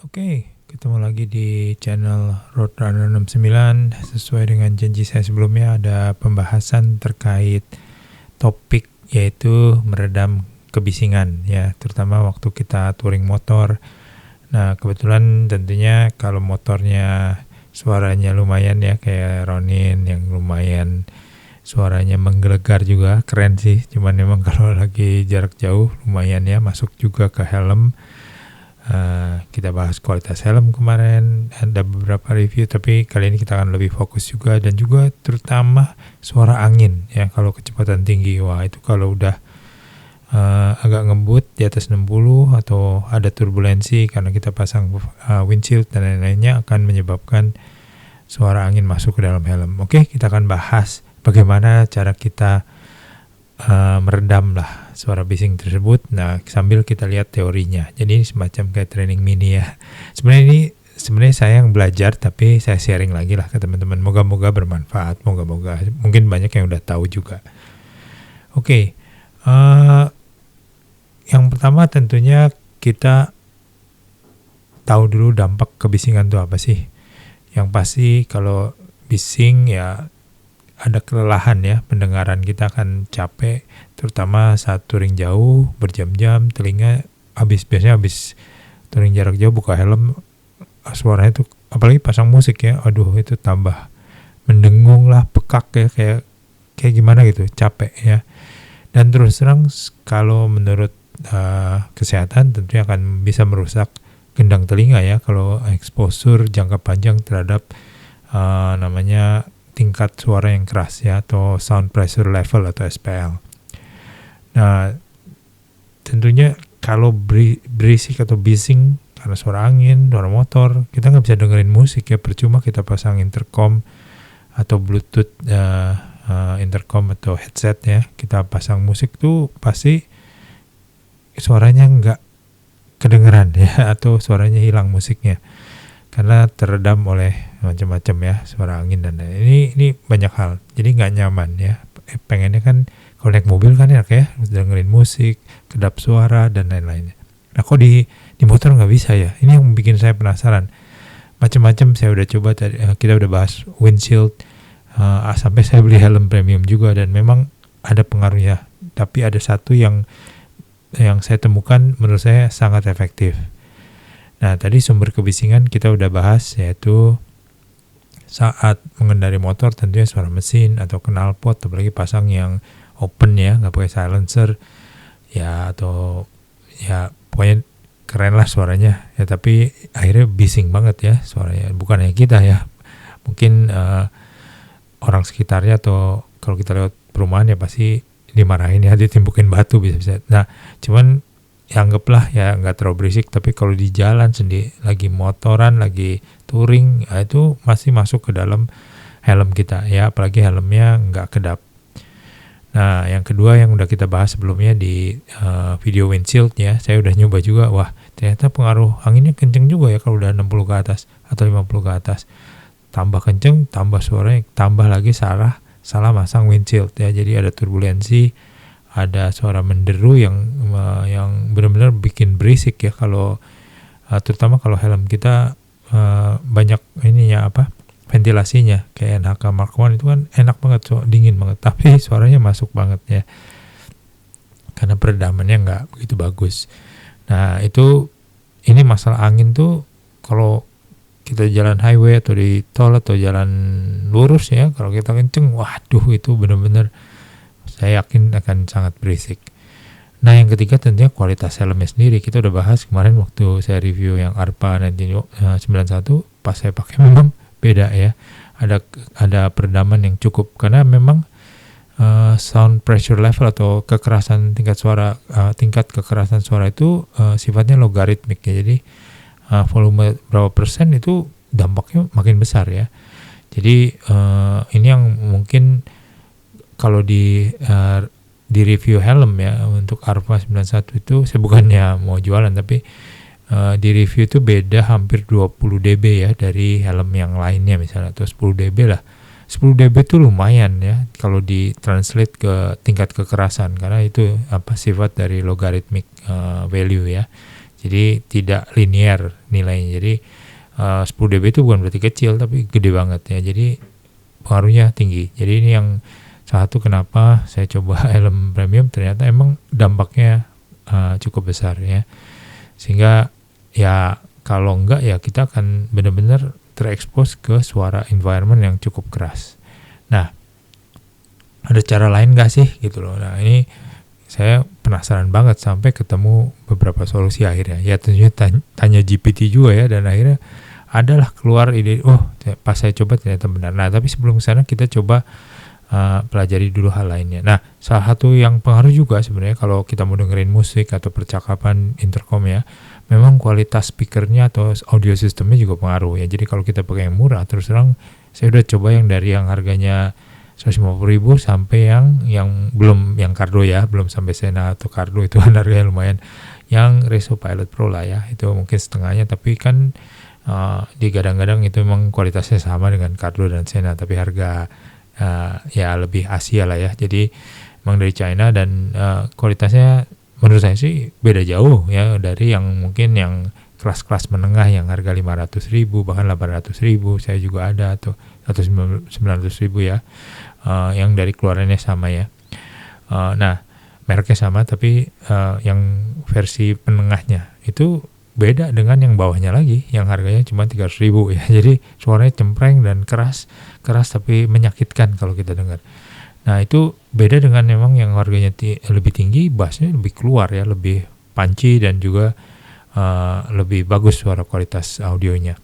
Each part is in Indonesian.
Oke, ketemu lagi di channel Roadrunner 69. Sesuai dengan janji saya sebelumnya, ada pembahasan terkait topik yaitu meredam kebisingan ya, terutama waktu kita touring motor. Nah, kebetulan tentunya kalau motornya suaranya lumayan ya, kayak Ronin yang lumayan suaranya menggelegar juga, keren sih. Cuman memang kalau lagi jarak jauh lumayan ya, masuk juga ke helm. Kita bahas kualitas helm kemarin, ada beberapa review, tapi kali ini kita akan lebih fokus juga, dan juga terutama suara angin ya. Kalau kecepatan tinggi, wah itu kalau udah agak ngebut di atas 60 atau ada turbulensi karena kita pasang windshield dan lain-lainnya, akan menyebabkan suara angin masuk ke dalam helm. Oke, kita akan bahas bagaimana cara kita meredam lah suara bising tersebut. Nah, sambil kita lihat teorinya. Jadi ini semacam kayak training mini ya. Sebenarnya saya yang belajar, tapi saya sharing lagi lah ke teman-teman. Moga-moga bermanfaat. Moga-moga mungkin banyak yang udah tahu juga. Oke, yang pertama tentunya kita tahu dulu dampak kebisingan itu apa sih. Yang pasti kalau bising ya ada kelelahan ya, pendengaran kita akan capek, terutama saat touring jauh berjam-jam. Telinga biasanya habis touring jarak jauh buka helm, suaranya itu apalagi pasang musik ya, aduh itu tambah mendengung lah, pekak ya, kayak gimana gitu, capek ya. Dan terus terang kalau menurut kesehatan tentunya akan bisa merusak gendang telinga ya kalau exposure jangka panjang terhadap namanya tingkat suara yang keras ya, atau sound pressure level atau SPL. Nah, tentunya kalau berisik atau bising karena suara angin, suara motor, kita nggak bisa dengerin musik ya, percuma kita pasang intercom atau bluetooth intercom atau headset ya, kita pasang musik tuh pasti suaranya nggak kedengeran ya, atau suaranya hilang musiknya karena teredam oleh macam-macam ya, suara angin dan ini banyak hal, jadi nggak nyaman ya. Pengennya kan kalau naik mobil kan enak ya, dengerin musik, kedap suara dan lain-lainnya. Nah, kok di motor nggak bisa ya? Ini yang bikin saya penasaran. Macam-macam saya udah coba tadi, kita udah bahas windshield, sampai saya beli helm premium juga, dan memang ada pengaruhnya. Tapi ada satu yang saya temukan menurut saya sangat efektif. Nah, tadi sumber kebisingan kita udah bahas, yaitu saat mengendari motor tentunya suara mesin atau knalpot, apalagi pasang yang open ya, nggak pakai silencer ya, atau ya pokoknya keren lah suaranya ya, tapi akhirnya bising banget ya suaranya, bukan hanya kita ya, mungkin orang sekitarnya, atau kalau kita lewat perumahan ya pasti dimarahin ya, ditimpukin batu bisa-bisa. Nah, cuman ya anggaplah ya nggak terlalu berisik, tapi kalau di jalan sendiri, lagi motoran, lagi touring, itu masih masuk ke dalam helm kita ya, apalagi helmnya nggak kedap. Nah, yang kedua yang udah kita bahas sebelumnya di video windshield ya, saya udah nyoba juga, wah ternyata pengaruh anginnya kenceng juga ya kalau udah 60 ke atas atau 50 ke atas. Tambah kenceng, tambah suaranya, tambah lagi salah masang windshield ya, jadi ada turbulensi, ada suara menderu yang benar-benar bikin berisik ya, kalau terutama kalau helm kita banyak ininya ventilasinya, kayak NHK Mark I itu kan enak banget, dingin banget, tapi suaranya masuk banget ya karena peredamannya nggak begitu bagus. Nah, ini masalah angin tuh kalau kita jalan highway atau di tol atau jalan lurus ya, kalau kita kenceng, waduh itu benar-benar saya yakin akan sangat berisik. Nah, yang ketiga tentunya kualitas helmnya sendiri. Kita udah bahas kemarin waktu saya review yang ARPA 1991, pas saya pakai memang beda ya. Ada peredaman yang cukup, karena memang sound pressure level atau tingkat kekerasan suara itu sifatnya logaritmik ya. Jadi volume berapa persen itu dampaknya makin besar ya. Jadi ini yang mungkin kalau di review helm ya untuk ARPA 91 itu, saya bukannya mau jualan, tapi di review itu beda hampir 20 dB ya dari helm yang lainnya misalnya, atau 10 dB lah. 10 dB itu lumayan ya kalau di translate ke tingkat kekerasan, karena itu sifat dari logarithmic value ya. Jadi tidak linear nilainya. Jadi 10 dB itu bukan berarti kecil, tapi gede banget ya. Jadi pengaruhnya tinggi. Jadi ini yang salah satu kenapa saya coba helm premium, ternyata emang dampaknya cukup besar ya. Sehingga ya kalau enggak ya kita akan benar-benar terekspos ke suara environment yang cukup keras. Nah, ada cara lain nggak sih gitu loh. Nah ini saya penasaran banget sampai ketemu beberapa solusi akhirnya. Ya tentunya tanya GPT juga ya, dan akhirnya adalah keluar ide, pas saya coba ternyata benar. Nah tapi sebelum kesana kita coba pelajari dulu hal lainnya. Nah salah satu yang pengaruh juga sebenarnya kalau kita mau dengerin musik atau percakapan intercom ya, memang kualitas speakernya atau audio sistemnya juga pengaruh ya. Jadi kalau kita pakai yang murah, terus terang saya udah coba yang dari yang harganya 150.000 sampai yang belum, yang Cardo ya, belum sampai Sena atau Cardo, itu kan harganya lumayan. Yang Reso Pilot Pro lah ya, itu mungkin setengahnya, tapi kan digadang-gadang itu memang kualitasnya sama dengan Cardo dan Sena, tapi harga ya lebih Asia lah ya. Jadi memang dari China, dan kualitasnya menurut saya sih beda jauh ya dari yang mungkin yang kelas-kelas menengah yang harga 500.000 bahkan 800.000 saya juga ada, atau 900.000 ya, yang dari keluarannya sama ya. Nah mereknya sama, tapi yang versi penengahnya itu beda dengan yang bawahnya lagi yang harganya cuma 300.000 ya. Jadi suaranya cempreng dan keras tapi menyakitkan kalau kita dengar. Nah itu beda dengan memang yang harganya lebih tinggi, bassnya lebih keluar ya, lebih punchy, dan juga lebih bagus suara kualitas audionya.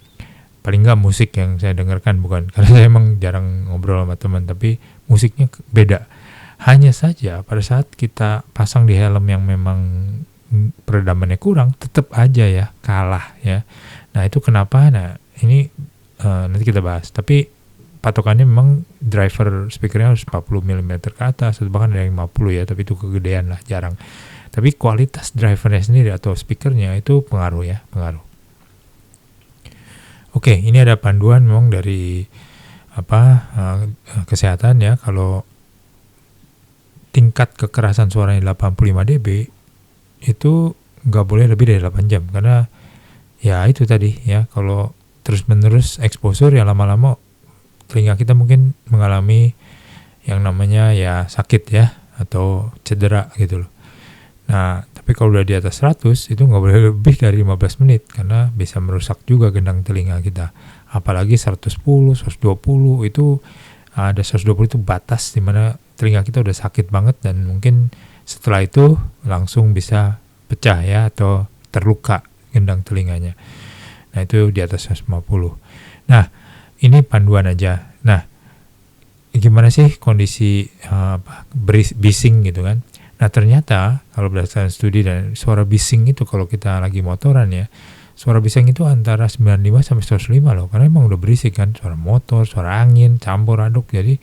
Paling nggak musik yang saya dengarkan, bukan karena saya emang jarang ngobrol sama teman, tapi musiknya beda. Hanya saja pada saat kita pasang di helm yang memang peredamannya kurang, tetap aja ya kalah ya. Nah itu kenapa? Nah ini nanti kita bahas. Tapi patokannya memang driver speakernya harus 40 mm ke atas, atau bahkan ada yang 50 ya, tapi itu kegedean lah, jarang. Tapi kualitas drivernya sendiri atau speakernya itu pengaruh. Oke, ini ada panduan memang dari kesehatan ya. Kalau tingkat kekerasan suaranya 85 dB itu nggak boleh lebih dari 8 jam, karena ya itu tadi ya, kalau terus-menerus exposure ya lama-lama telinga kita mungkin mengalami yang namanya ya sakit ya, atau cedera gitu loh. Nah tapi kalau udah di atas 100 itu nggak boleh lebih dari 15 menit, karena bisa merusak juga gendang telinga kita. Apalagi 110, 120 itu ada 120 itu batas dimana telinga kita udah sakit banget, dan mungkin setelah itu langsung bisa pecah ya, atau terluka gendang telinganya. Nah itu di atas 150. Nah ini panduan aja. Nah gimana sih kondisi bising gitu kan? Nah ternyata kalau berdasarkan studi, dan suara bising itu kalau kita lagi motoran ya, suara bising itu antara 95 sampai 105 loh, karena emang udah berisik kan, suara motor, suara angin, campur aduk, jadi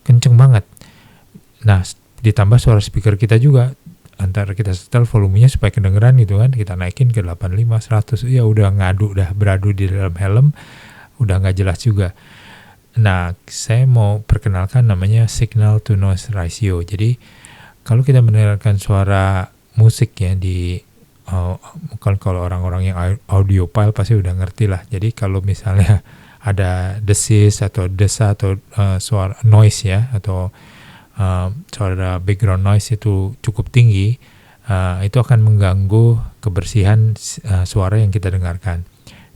kenceng banget. Nah ditambah suara speaker kita juga, antara kita setel volumenya supaya kedengeran gitu kan, kita naikin ke 85, 100, ya udah beradu di dalam helm, udah nggak jelas juga. Nah saya mau perkenalkan namanya signal to noise ratio. Jadi kalau kita mendengarkan suara musik ya di kalau orang-orang yang audiophile pasti udah ngerti lah. Jadi kalau misalnya ada desis atau desa atau suara noise ya, atau suara background noise itu cukup tinggi, itu akan mengganggu kebersihan suara yang kita dengarkan.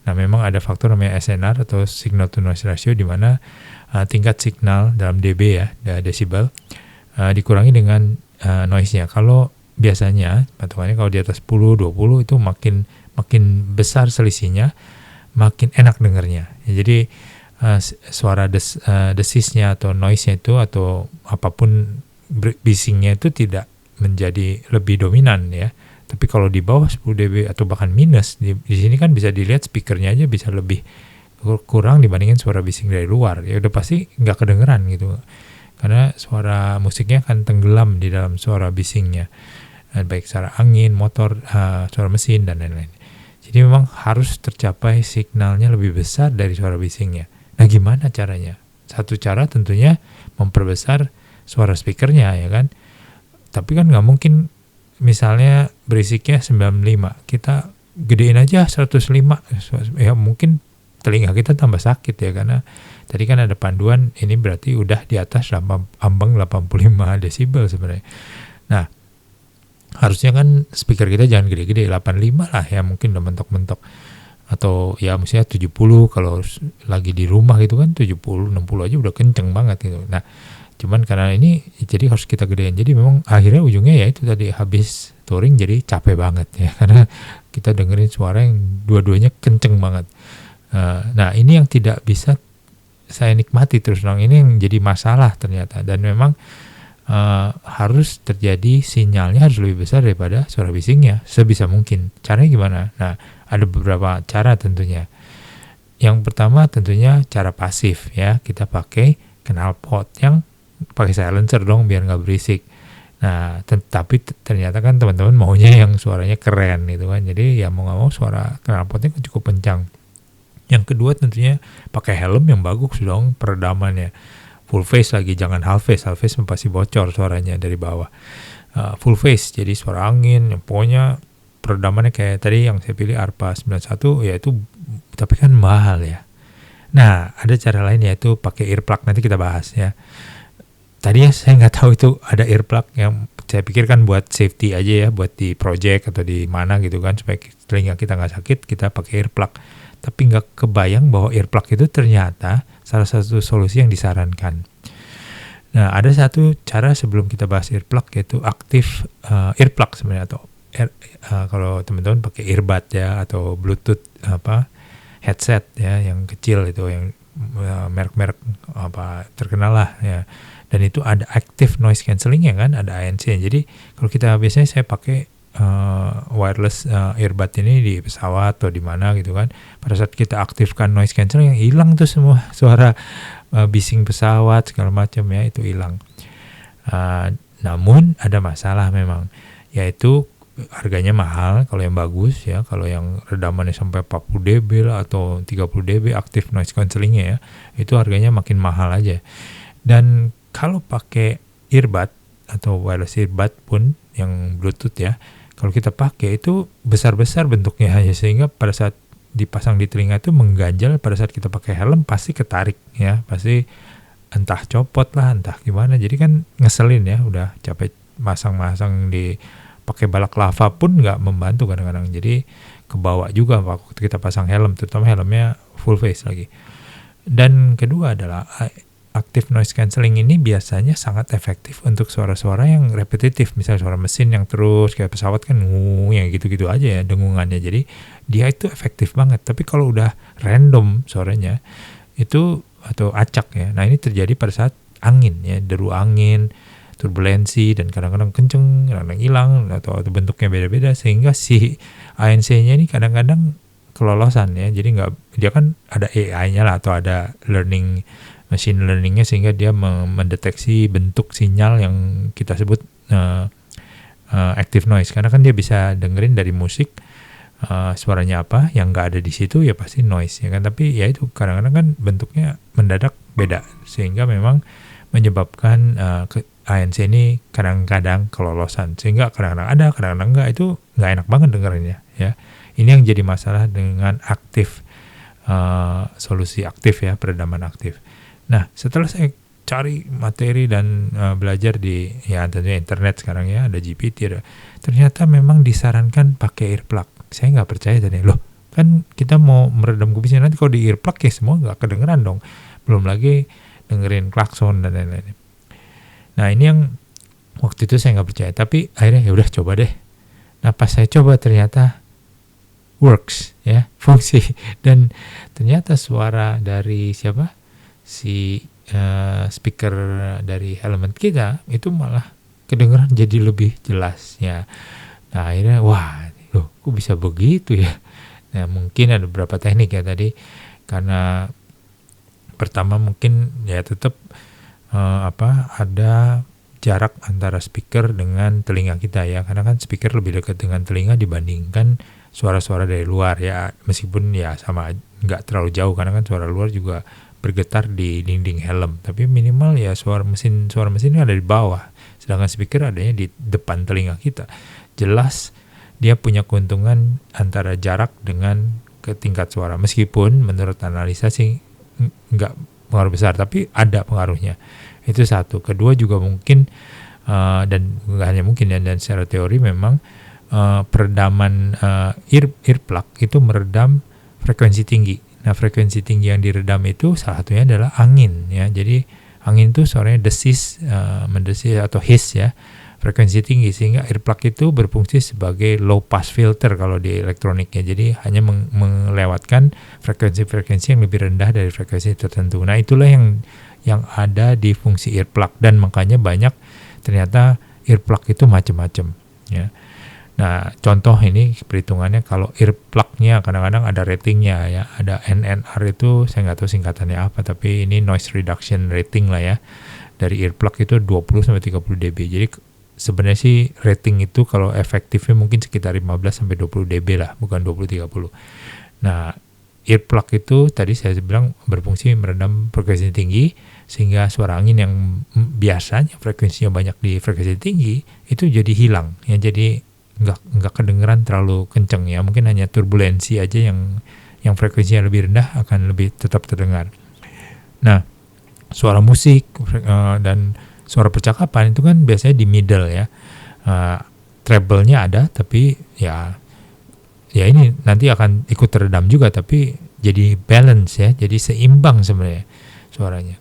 Nah memang ada faktor namanya SNR atau signal to noise ratio, di mana tingkat signal dalam dB ya, desibel, dikurangi dengan noise-nya. Kalau biasanya patokannya kalau di atas 10-20 itu makin besar selisihnya, makin enak dengernya. Ya, jadi suara desisnya atau noise-nya itu, atau apapun bisingnya itu tidak menjadi lebih dominan ya. Tapi kalau di bawah 10 dB atau bahkan minus, di sini kan bisa dilihat speakernya aja bisa lebih kurang dibandingin suara bising dari luar. Ya udah pasti nggak kedengeran gitu. Karena suara musiknya akan tenggelam di dalam suara bisingnya, baik suara angin, motor, suara mesin, dan lain-lain. Jadi memang harus tercapai signalnya lebih besar dari suara bisingnya. Nah gimana caranya? Satu cara tentunya memperbesar suara speakernya ya kan. Tapi kan nggak mungkin misalnya berisiknya 95, kita gedein aja 105, ya mungkin telinga kita tambah sakit ya, karena tadi kan ada panduan ini berarti udah di atas ambang 85 desibel sebenarnya. Nah, harusnya kan speaker kita jangan gede-gede, 85 lah ya, mungkin udah mentok-mentok. Atau ya misalnya 70 kalau lagi di rumah gitu kan, 70, 60 aja udah kenceng banget gitu. Nah, cuman karena ini jadi harus kita gedein. Jadi memang akhirnya ujungnya ya itu tadi, habis touring jadi capek banget ya, karena kita dengerin suara yang dua-duanya kenceng banget. Nah, ini yang tidak bisa saya nikmati terus terang, ini yang jadi masalah ternyata. Dan memang harus terjadi, sinyalnya harus lebih besar daripada suara bisingnya sebisa mungkin. Caranya gimana? Nah, ada beberapa cara tentunya. Yang pertama tentunya cara pasif ya, kita pakai knalpot yang pakai silencer dong biar nggak berisik. Nah, tapi ternyata kan teman-teman maunya yang suaranya keren gitu kan, jadi ya mau nggak mau suara knalpotnya cukup kencang. Yang kedua tentunya pakai helm yang bagus dong peredamannya. Full face lagi, jangan half face pasti bocor suaranya dari bawah. Full face, jadi suara angin, pokoknya peredamannya kayak tadi yang saya pilih ARPA 91, yaitu tapi kan mahal ya. Nah, ada cara lain yaitu pakai earplug, nanti kita bahas ya. Tadinya saya nggak tahu itu ada earplug, yang saya pikir kan buat safety aja ya, buat di project atau di mana gitu kan, supaya telinga kita nggak sakit, kita pakai earplug. Tapi nggak kebayang bahwa earplug itu ternyata salah satu solusi yang disarankan. Nah, ada satu cara sebelum kita bahas earplug, yaitu aktif earplug sebenarnya, atau kalau teman-teman pakai earbud ya, atau Bluetooth headset ya yang kecil itu, yang merek-merek terkenal lah ya. Dan itu ada active noise cancelling ya kan, ada ANC. Jadi kalau kita biasanya saya pakai wireless earbud ini di pesawat atau di mana gitu kan, pada saat kita aktifkan noise cancelling, yang hilang tuh semua suara bising pesawat segala macam ya, itu hilang. Namun ada masalah memang, yaitu harganya mahal kalau yang bagus ya. Kalau yang redamannya sampai 40 dB lah, atau 30 dB active noise cancellingnya ya, itu harganya makin mahal aja. Dan kalau pakai earbud atau wireless earbud pun yang Bluetooth ya, kalau kita pakai itu besar-besar bentuknya hanya, sehingga pada saat dipasang di telinga itu mengganjal. Pada saat kita pakai helm pasti ketarik ya, pasti entah copot lah, entah gimana. Jadi kan ngeselin ya, udah capek masang-masang di pakai balak lava pun nggak membantu kadang-kadang. Jadi kebawa juga waktu kita pasang helm, terutama helmnya full face lagi. Dan kedua adalah active noise cancelling ini biasanya sangat efektif untuk suara-suara yang repetitif, misalnya suara mesin yang terus kayak pesawat kan yang gitu-gitu aja ya dengungannya, jadi dia itu efektif banget. Tapi kalau udah random suaranya itu, atau acak ya, nah ini terjadi pada saat angin ya, deru angin, turbulensi, dan kadang-kadang kenceng, kadang-kadang hilang, atau bentuknya beda-beda, sehingga si ANC-nya ini kadang-kadang kelolosan ya. Jadi nggak, dia kan ada AI-nya lah, atau ada machine learning-nya, sehingga dia mendeteksi bentuk sinyal yang kita sebut active noise. Karena kan dia bisa dengerin dari musik suaranya apa, yang nggak ada di situ ya pasti noise ya kan. Tapi ya itu kadang-kadang kan bentuknya mendadak beda, sehingga memang menyebabkan ANC ini kadang-kadang kelolosan, sehingga kadang-kadang ada, kadang-kadang enggak. Itu nggak enak banget dengerinnya ya. Ini yang jadi masalah dengan aktif, solusi aktif ya, peredaman aktif. Nah, setelah saya cari materi dan belajar di ya tentunya internet sekarang ya, ada GPT, ternyata memang disarankan pakai earplug. Saya nggak percaya tadi, loh kan kita mau meredam kubisnya, nanti kalau di earplug ya semua nggak kedengeran dong, belum lagi dengerin klakson dan lain-lain. Nah, ini yang waktu itu saya nggak percaya, tapi akhirnya ya udah coba deh. Nah, pas saya coba ternyata works ya, fungsi, dan ternyata suara dari si speaker dari helmet kita itu malah kedengeran jadi lebih jelas ya. Nah, akhirnya wah, loh kok bisa begitu ya. Nah, mungkin ada beberapa teknik ya tadi, karena pertama mungkin ya tetap ada jarak antara speaker dengan telinga kita ya, karena kan speaker lebih dekat dengan telinga dibandingkan suara-suara dari luar ya, meskipun ya sama nggak terlalu jauh, karena kan suara luar juga bergetar di dinding helm, tapi minimal ya suara mesin ada di bawah, sedangkan speaker adanya di depan telinga kita. Jelas dia punya keuntungan antara jarak dengan ke tingkat suara. Meskipun menurut analisa sih nggak pengaruh besar, tapi ada pengaruhnya. Itu satu. Kedua juga mungkin dan nggak hanya mungkin dan secara teori memang peredaman earplug itu meredam frekuensi tinggi. Nah, frekuensi tinggi yang diredam itu salah satunya adalah angin ya. Jadi angin itu suaranya desis, mendesis atau hiss ya, frekuensi tinggi, sehingga earplug itu berfungsi sebagai low pass filter kalau di elektroniknya. Jadi hanya melewatkan frekuensi-frekuensi yang lebih rendah dari frekuensi tertentu. Nah, itulah yang ada di fungsi earplug, dan makanya banyak ternyata earplug itu macam-macam ya. Nah, contoh ini perhitungannya kalau earplug-nya kadang-kadang ada ratingnya ya, ada NNR itu saya nggak tahu singkatannya apa, tapi ini noise reduction rating lah ya. Dari earplug itu 20-30 dB. Jadi sebenarnya sih rating itu kalau efektifnya mungkin sekitar 15-20 dB lah, bukan 20-30. Nah, earplug itu tadi saya bilang berfungsi meredam frekuensi tinggi, sehingga suara angin yang biasanya frekuensinya banyak di frekuensi tinggi itu jadi hilang ya, jadi nggak kedengeran terlalu kenceng ya, mungkin hanya turbulensi aja yang frekuensinya lebih rendah akan lebih tetap terdengar. Nah, suara musik dan suara percakapan itu kan biasanya di middle ya, treble-nya ada, tapi ya ini nanti akan ikut teredam juga, tapi jadi balance ya, jadi seimbang sebenarnya suaranya.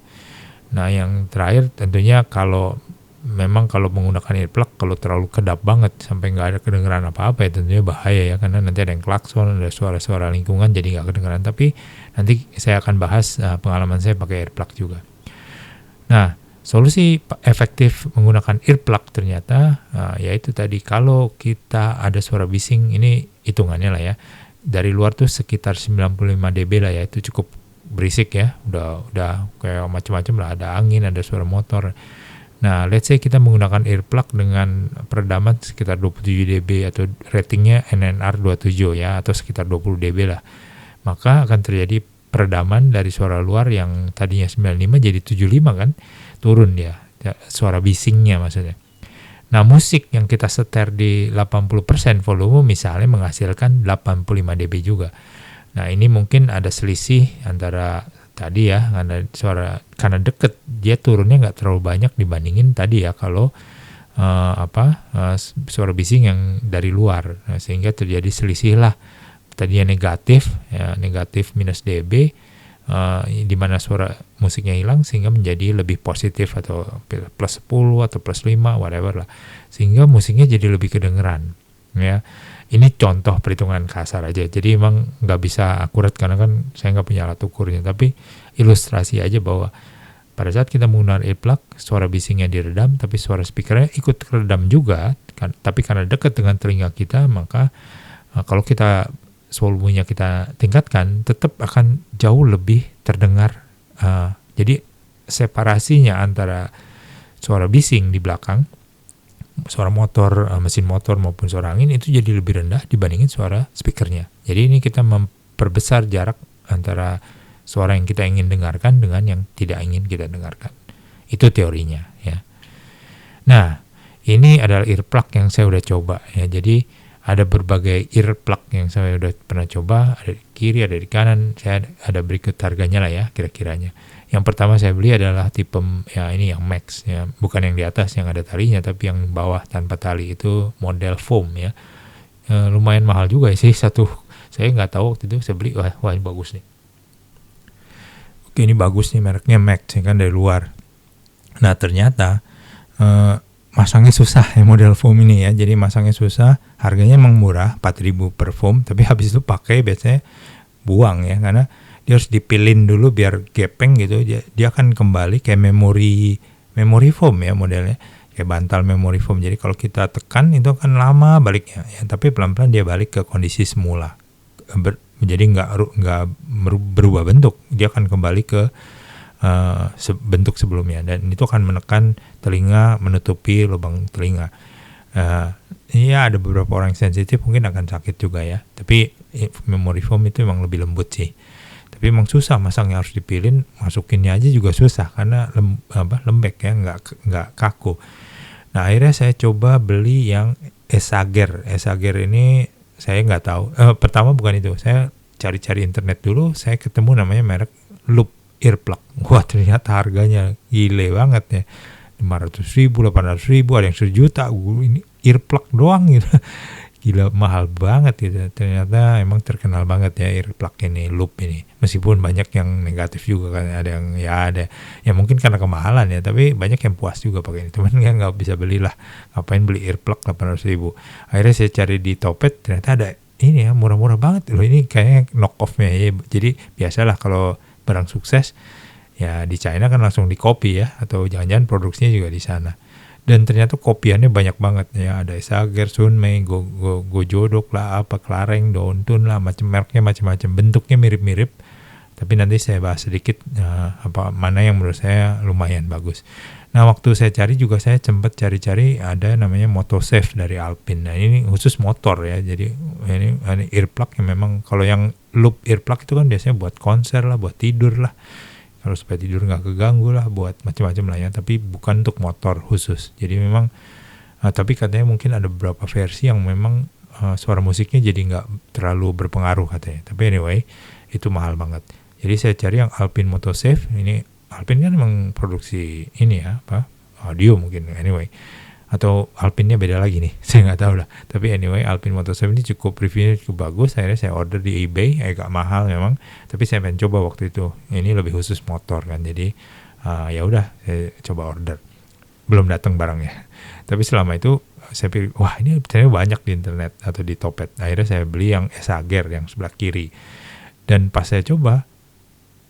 Nah, yang terakhir tentunya kalau menggunakan earplug, kalau terlalu kedap banget sampai nggak ada kedengeran apa-apa ya tentunya bahaya ya, karena nanti ada yang klakson, ada suara-suara lingkungan jadi nggak kedengeran. Tapi nanti saya akan bahas pengalaman saya pakai earplug juga. Nah, solusi efektif menggunakan earplug ternyata yaitu tadi, kalau kita ada suara bising, ini hitungannya lah ya, dari luar tuh sekitar 95 dB lah ya, itu cukup berisik ya, udah kayak macam-macam lah, ada angin, ada suara motor. Nah, let's say kita menggunakan earplug dengan peredaman sekitar 27 dB atau ratingnya NNR 27 ya, atau sekitar 20 dB lah. Maka akan terjadi peredaman dari suara luar yang tadinya 95 jadi 75 kan, turun dia, suara bisingnya maksudnya. Nah, musik yang kita setel di 80% volume misalnya menghasilkan 85 dB juga. Nah, ini mungkin ada selisih antara tadi ya, karena deket dia turunnya nggak terlalu banyak dibandingin tadi ya kalau suara bising yang dari luar. Nah, sehingga terjadi selisih lah, tadinya negatif ya, negatif minus dB, di mana suara musiknya hilang, sehingga menjadi lebih positif atau plus 10 atau plus 5 whatever lah, sehingga musiknya jadi lebih kedengeran ya. Ini contoh perhitungan kasar aja, jadi emang nggak bisa akurat karena kan saya nggak punya alat ukurnya, tapi ilustrasi aja bahwa pada saat kita menggunakan earplug, suara bisingnya diredam, tapi suara speakernya ikut teredam juga kan, tapi karena dekat dengan telinga kita, maka kalau kita volumenya kita tingkatkan, tetap akan jauh lebih terdengar. Jadi separasinya antara suara bising di belakang, suara motor, mesin motor maupun suara angin itu jadi lebih rendah dibandingin suara speakernya. Jadi ini kita memperbesar jarak antara suara yang kita ingin dengarkan dengan yang tidak ingin kita dengarkan. Itu teorinya ya. Nah, ini adalah earplug yang saya udah coba ya. Jadi ada berbagai earplug yang saya udah pernah coba, ada di kiri, ada di kanan. Saya ada berikut harganya lah ya kira-kiranya. Yang pertama saya beli adalah tipe ya ini yang Max ya, bukan yang di atas yang ada talinya, tapi yang bawah tanpa tali, itu model foam ya. Lumayan mahal juga sih, saya nggak tahu waktu itu saya beli, wah ini bagus nih. Oke, ini bagus nih, mereknya Max ya kan, dari luar. Nah, ternyata masangnya susah ya model foam ini ya. Jadi masangnya susah, harganya emang murah, 4.000 per foam, tapi habis itu pakai biasanya buang ya, karena dia harus dipilin dulu biar gepeng gitu. Dia akan kembali kayak memori foam ya modelnya, kayak bantal memori foam. Jadi kalau kita tekan itu akan lama baliknya ya, tapi pelan-pelan dia balik ke kondisi semula. Jadi nggak berubah bentuk, dia akan kembali ke bentuk sebelumnya, dan itu akan menekan telinga, menutupi lubang telinga. Ya ada beberapa orang yang sensitif mungkin akan sakit juga ya, tapi memori foam itu memang lebih lembut sih. Tapi emang susah masangnya, harus dipilin, masukinnya aja juga susah karena lembek ya, nggak kaku. Nah, akhirnya saya coba beli yang Esager ini saya nggak tahu. Pertama bukan itu, saya cari-cari internet dulu, saya ketemu namanya merek Loop Earplug. Wah, ternyata harganya gile banget ya, 500.000, 800.000, ada yang 1 juta. Ini earplug doang gitu. Gila, mahal banget gitu. Ternyata emang terkenal banget ya earplug ini, Loop ini. Meskipun banyak yang negatif juga kan, ada yang ada ya mungkin karena kemahalan ya, tapi banyak yang puas juga pakai ini. Cuman kan nggak bisa belilah, ngapain beli earplug 800.000. Akhirnya saya cari di Topet, ternyata ada ini ya, murah-murah banget loh. Ini kayaknya knock off-nya ya. Jadi biasalah kalau barang sukses ya di China kan langsung di copy ya, atau jangan-jangan produksinya juga di sana. Dan ternyata kopiannya banyak banget ya, ada Esager, Sunmei, Gojodok lah, apa Klareng, Dontun lah, mereknya macam-macam, bentuknya mirip-mirip. Tapi nanti saya bahas sedikit apa mana yang menurut saya lumayan bagus. Nah, waktu saya cari juga saya sempat cari-cari ada namanya Motosafe dari Alpine. Nah, ini khusus motor ya. Jadi ini earplug yang memang, kalau yang Loop earplug itu kan biasanya buat konser lah, buat tidur lah. Kalau supaya tidur nggak keganggu lah, buat macam-macam lah ya, tapi bukan untuk motor khusus. Jadi memang tapi katanya mungkin ada beberapa versi yang memang suara musiknya jadi nggak terlalu berpengaruh katanya. Tapi anyway, itu mahal banget. Jadi saya cari yang Alpine Motosafe. Ini Alpine kan memang produksi ini ya, audio mungkin, anyway. Atau Alpine-nya beda lagi nih, saya nggak tahu lah. Tapi anyway, Alpine Motosafe ini reviewnya cukup bagus. Akhirnya saya order di eBay, agak mahal memang, tapi saya pengen coba waktu itu. Ini lebih khusus motor kan, jadi ya udah saya coba order. Belum datang barangnya. Tapi selama itu saya pikir, wah ini ternyata banyak di internet atau di Topet. Akhirnya saya beli yang Esager yang sebelah kiri. Dan pas saya coba,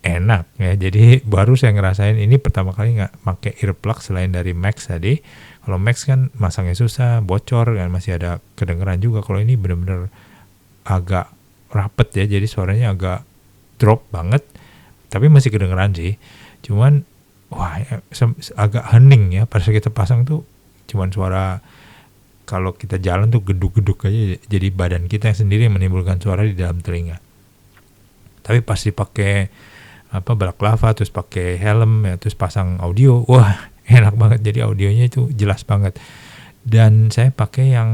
enak ya. Jadi baru saya ngerasain, ini pertama kali nggak pakai earplug selain dari Max tadi. Kalau Max kan masangnya susah, bocor kan, masih ada kedengeran juga. Kalau ini benar-benar agak rapet ya, jadi suaranya agak drop banget, tapi masih kedengeran sih. Cuman wah agak hening ya, pas kita pasang tuh cuman suara, kalau kita jalan tuh geduk-geduk aja, jadi badan kita yang sendiri yang menimbulkan suara di dalam telinga. Tapi pas dipakai balaclava, terus pakai helm ya, terus pasang audio, wah enak banget. Jadi audionya itu jelas banget. Dan saya pakai yang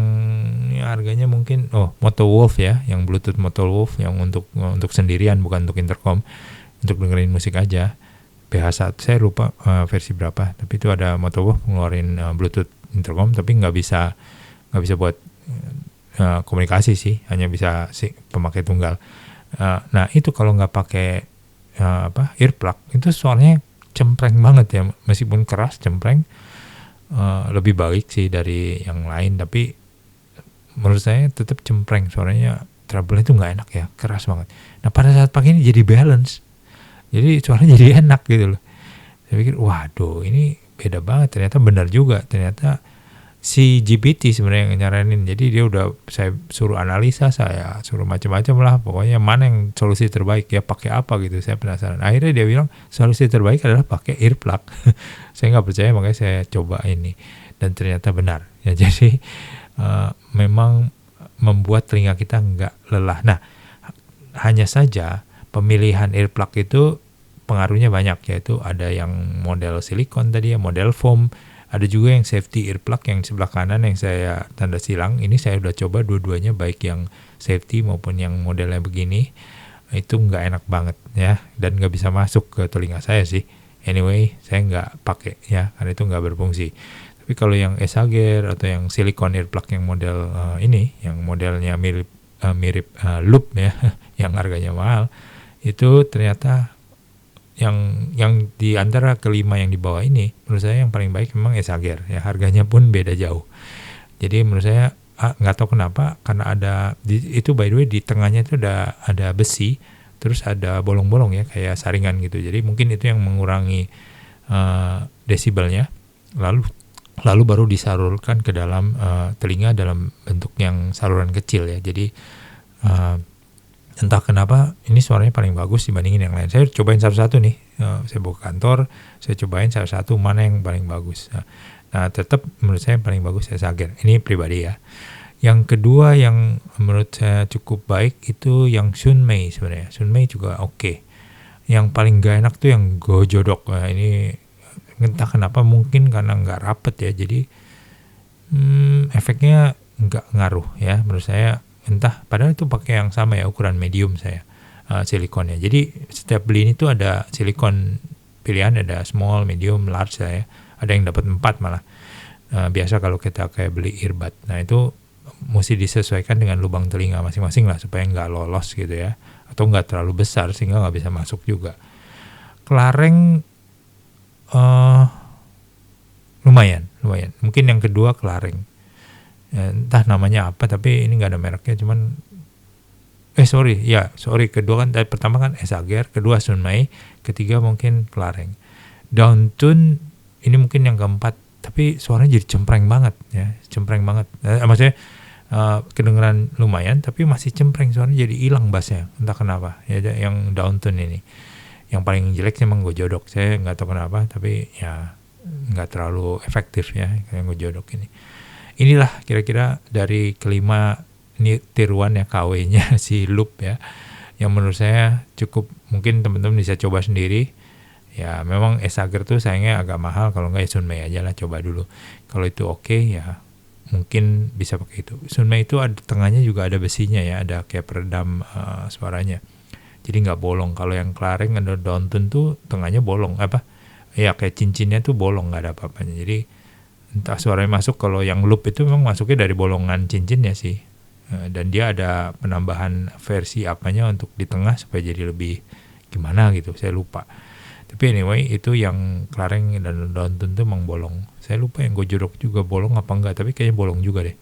harganya mungkin Motowolf ya, yang Bluetooth Motowolf yang untuk sendirian, bukan untuk intercom, untuk dengerin musik aja. PH1 saya lupa versi berapa, tapi itu ada Motowolf ngeluarin Bluetooth intercom, tapi nggak bisa buat komunikasi sih, hanya bisa pemakai tunggal. Nah itu kalau nggak pakai earplug itu suaranya cempreng banget ya, meskipun keras cempreng, lebih baik sih dari yang lain, tapi menurut saya tetap cempreng suaranya, treble itu nggak enak ya, keras banget. Nah pada saat pakai ini jadi balance, jadi suaranya jadi enak gitu loh. Saya pikir waduh ini beda banget, ternyata benar juga, ternyata si GPT sebenarnya yang nyaranin. Jadi dia udah saya suruh analisa, saya suruh macam-macam lah, pokoknya mana yang solusi terbaik ya, pakai apa gitu, saya penasaran. Akhirnya dia bilang solusi terbaik adalah pakai earplug. Saya nggak percaya, makanya saya coba ini dan ternyata benar ya. Jadi memang membuat telinga kita nggak lelah. Nah hanya saja pemilihan earplug itu pengaruhnya banyak, yaitu ada yang model silikon tadi ya, model foam. Ada juga yang safety earplug yang sebelah kanan yang saya tanda silang. Ini saya udah coba dua-duanya, baik yang safety maupun yang modelnya begini. Itu nggak enak banget ya, dan nggak bisa masuk ke telinga saya sih. Anyway, saya nggak pakai ya, karena itu nggak berfungsi. Tapi kalau yang Esager atau yang silikon earplug yang model ini, yang modelnya mirip Loop ya, yang harganya mahal, itu ternyata yang di antara kelima yang di bawah ini, menurut saya yang paling baik memang Esager ya, harganya pun beda jauh. Jadi menurut saya nggak tahu kenapa, karena ada itu by the way di tengahnya itu ada besi, terus ada bolong-bolong ya kayak saringan gitu. Jadi mungkin itu yang mengurangi desibelnya, lalu baru disalurkan ke dalam telinga dalam bentuk yang saluran kecil ya. Jadi entah kenapa ini suaranya paling bagus dibandingin yang lain. Saya cobain satu-satu nih, saya bawa ke kantor, saya cobain satu-satu mana yang paling bagus. Nah tetap menurut saya yang paling bagus Esager, ini pribadi ya. Yang kedua yang menurut saya cukup baik itu yang Sunmei sebenarnya. Sunmei juga oke. Yang paling gak enak tuh yang Gojodok. Nah, ini entah kenapa, mungkin karena nggak rapet ya, jadi efeknya nggak ngaruh ya menurut saya. Entah padahal itu pakai yang sama ya, ukuran medium saya silikonnya. Jadi setiap beli ini tuh ada silikon pilihan, ada small, medium, large saya. Ada yang dapat 4 malah. Biasa kalau kita kayak beli earbud. Nah itu mesti disesuaikan dengan lubang telinga masing-masing lah supaya nggak lolos gitu ya. Atau nggak terlalu besar sehingga nggak bisa masuk juga. Kelareng lumayan. Mungkin yang kedua kelareng. Entah namanya apa, tapi ini nggak ada mereknya, cuman kedua kan, pertama kan Esager, kedua Sunmai, ketiga mungkin kelareng. Daun-tun ini mungkin yang keempat, tapi suaranya jadi cempreng banget ya, maksudnya kedengeran lumayan, tapi masih cempreng, suaranya jadi hilang bassnya, entah kenapa ya. Yang Daun-tun ini, yang paling jelek sih emang Gojodok, saya nggak tahu kenapa, tapi ya nggak terlalu efektif ya kayak Gojodok ini. Inilah kira-kira dari kelima ini tiruan ya KW-nya si loop ya, yang menurut saya cukup, mungkin teman-teman bisa coba sendiri. Ya memang Esager tuh sayangnya agak mahal, kalau nggak ya Sunmai aja lah, coba dulu. Kalau itu oke ya mungkin bisa pakai itu. Sunmai itu ada tengahnya juga ada besinya ya, ada kayak peredam suaranya. Jadi nggak bolong. Kalau yang kelareng ada Daun-tun tuh tengahnya bolong, ya kayak cincinnya tuh bolong, nggak ada apa-apanya. Jadi entah suaranya masuk. Kalau yang loop itu memang masuknya dari bolongan cincinnya sih, dan dia ada penambahan versi apanya untuk di tengah supaya jadi lebih gimana gitu, saya lupa. Tapi anyway itu yang kelareng dan Daun-tun itu emang bolong. Saya lupa yang Gojodok juga bolong apa enggak, tapi kayaknya bolong juga deh.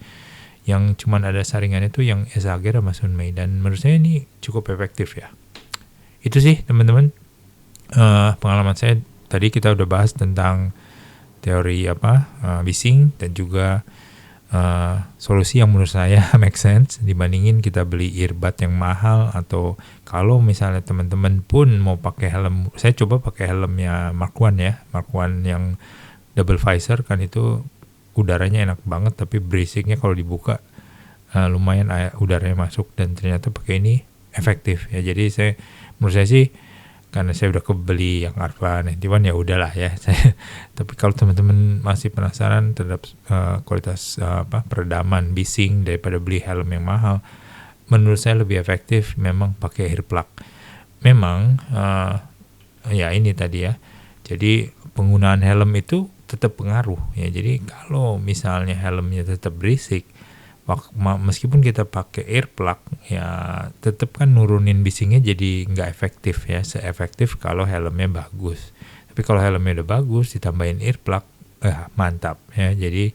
Yang cuman ada saringannya itu yang Esager sama Sunmai, dan menurut saya ini cukup efektif ya. Itu sih teman-teman, pengalaman saya. Tadi kita udah bahas tentang teori bising, dan juga solusi yang menurut saya make sense dibandingin kita beli earbud yang mahal. Atau kalau misalnya teman-teman pun mau pakai helm, saya coba pakai helmnya Mark One ya, Mark One yang double visor kan, itu udaranya enak banget, tapi berisiknya kalau dibuka lumayan udaranya masuk, dan ternyata pakai ini efektif ya. Jadi menurut saya sih, karena saya udah kebeli yang Arva 91 ya udahlah ya saya. Tapi kalau teman-teman masih penasaran terhadap kualitas peredaman bising daripada beli helm yang mahal, menurut saya lebih efektif memang pakai earplug. Memang ya ini tadi ya, jadi penggunaan helm itu tetap pengaruh ya. Jadi kalau misalnya helmnya tetap berisik, meskipun kita pakai earplug ya tetap kan nurunin bisingnya jadi nggak efektif ya, seefektif kalau helmnya bagus. Tapi kalau helmnya udah bagus ditambahin earplug, mantap ya. Jadi,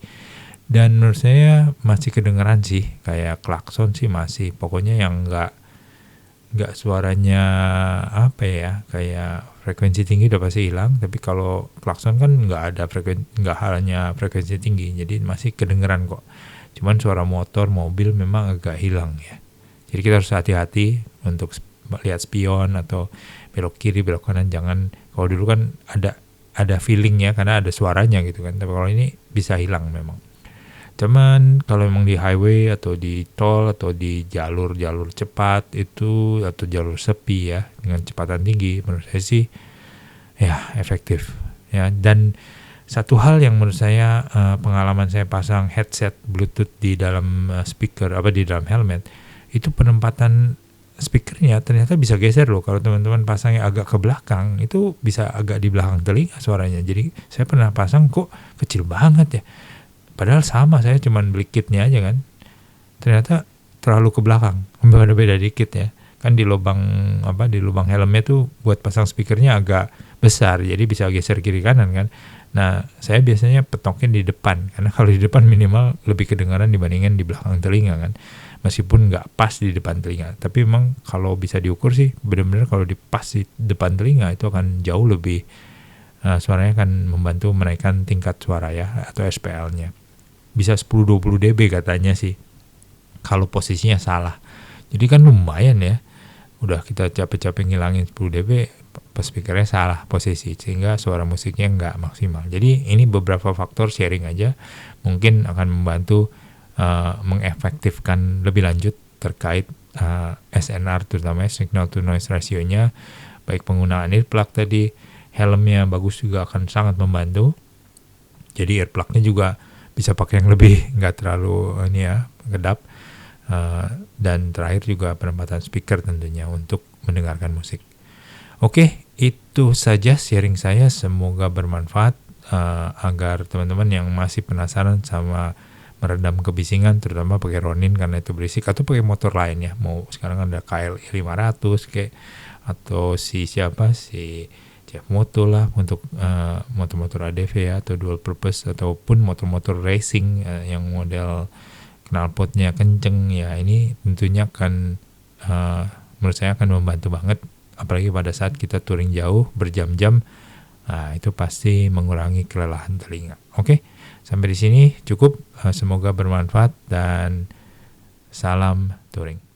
dan menurut saya masih kedengeran sih, kayak klakson sih masih, pokoknya yang nggak suaranya kayak frekuensi tinggi udah pasti hilang. Tapi kalau klakson kan nggak hanya frekuensi tinggi, jadi masih kedengeran kok. Cuman suara motor, mobil memang agak hilang ya. Jadi kita harus hati-hati untuk lihat spion atau belok kiri, belok kanan. Jangan, kalau dulu kan ada feeling ya, karena ada suaranya gitu kan. Tapi kalau ini bisa hilang memang. Cuman kalau memang di highway atau di tol atau di jalur-jalur cepat itu, atau jalur sepi ya dengan kecepatan tinggi, menurut saya sih ya efektif ya. Dan satu hal yang menurut saya, pengalaman saya pasang headset Bluetooth di dalam speaker, di dalam helmet, itu penempatan speakernya ternyata bisa geser loh. Kalau teman-teman pasangnya agak ke belakang, itu bisa agak di belakang telinga suaranya. Jadi saya pernah pasang, kok kecil banget ya. Padahal sama, saya cuman beli kitnya aja kan. Ternyata terlalu ke belakang, beda dikit ya. Kan di lubang helmnya tuh buat pasang speakernya agak besar, jadi bisa geser kiri kanan kan. Nah, saya biasanya petokin di depan, karena kalau di depan minimal lebih kedengaran dibandingin di belakang telinga kan. Meskipun nggak pas di depan telinga, tapi memang kalau bisa diukur sih, benar-benar kalau dipas di depan telinga itu akan jauh lebih, suaranya akan membantu menaikkan tingkat suara ya, atau SPL-nya. Bisa 10-20 dB katanya sih, kalau posisinya salah. Jadi kan lumayan ya, udah kita capek-capek ngilangin 10 dB, pas speakernya salah posisi, sehingga suara musiknya nggak maksimal. Jadi ini beberapa faktor sharing aja, mungkin akan membantu mengefektifkan lebih lanjut terkait SNR, terutama signal to noise ratio-nya. Baik penggunaan earplug tadi, helmnya bagus juga akan sangat membantu. Jadi earplug-nya juga bisa pakai yang lebih nggak terlalu kedap. Dan terakhir juga penempatan speaker tentunya untuk mendengarkan musik. Oke, itu saja sharing saya, semoga bermanfaat agar teman-teman yang masih penasaran sama meredam kebisingan, terutama pakai Ronin karena itu berisik, atau pakai motor lain ya, mau sekarang ada KLI 500 kayak, atau si Jeff Moto lah untuk motor-motor ADV ya, atau dual purpose, ataupun motor-motor racing yang model knalpotnya kenceng ya, ini tentunya akan menurut saya akan membantu banget, apalagi pada saat kita touring jauh berjam-jam. Nah, itu pasti mengurangi kelelahan telinga. Oke, sampai di sini cukup. Semoga bermanfaat dan salam touring.